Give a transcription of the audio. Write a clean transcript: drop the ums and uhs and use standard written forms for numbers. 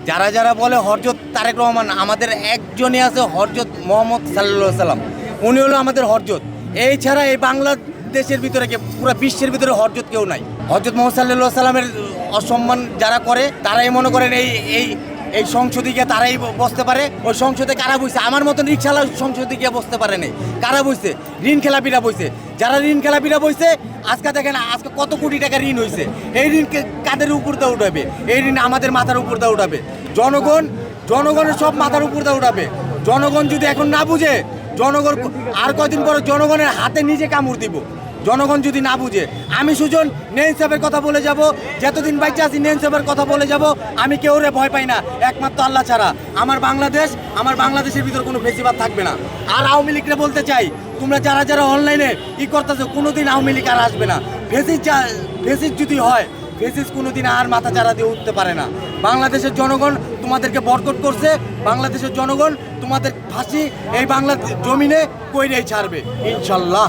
যারা যারা বলে হযরত তারেক রহমান, আমাদের একজনই আছে হযরত মুহাম্মদ সাল্লাল্লাহু আলাইহি সাল্লাম, উনি হলো আমাদের হযরত। এই ছাড়া এই বাংলাদেশের ভিতরে পুরো বিশ্বের ভিতরে হযরত কেউ নাই। হযরত মুহাম্মদ সাল্লাল্লাহু আলাইহি সাল্লামের অসম্মান যারা করে তারাই মনে করেন এই এই এই সংসদে গিয়ে তারাই বসতে পারে। ওই সংসদে কারা বইছে? আমার মতন রিক্সাওয়ালা সংসদে গিয়ে বসতে পারে নাই। কারা বইছে? ঋণ খেলাপিরা বইছে। যারা ঋণ খেলাপিরা বইছে, আজকে দেখেন আজকে কত কোটি টাকা ঋণ হয়েছে। এই ঋণ কাদের উপর দিয়ে উঠাবে? এই ঋণ আমাদের মাথার উপর দিয়ে উঠাবে। জনগণের সব মাথার উপর দিয়ে উঠাবে। জনগণ যদি এখন না বুঝে, জনগণ আর কদিন পরে জনগণের হাতে নিজে কামড় দিব। জনগণ যদি না বুঝে, আমি সুজন নেইনসাফের কথা বলে যাব, যতদিন বাইচে আছি নেইনসাফের কথা বলে যাব। আমি কেউরে ভয় পাই না, একমাত্র আল্লাহ ছাড়া। আমার বাংলাদেশের ভিতর কোনো ফেসিবাদ থাকবে না। আর আওয়ামী লীগরে বলতে চাই, তোমরা যারা যারা অনলাইনে করতেছো, কোনোদিন আওয়ামী লীগ আর আসবে না। ফেসিস যদি হয়, ফেসিস কোনোদিন আর মাথা চারা দিয়ে উঠতে পারে না। বাংলাদেশের জনগণ তোমাদেরকে বরকট করছে। বাংলাদেশের জনগণ তোমাদের ফাঁসি এই বাংলার জমিনে কইরেই ছাড়বে ইনশাল্লাহ।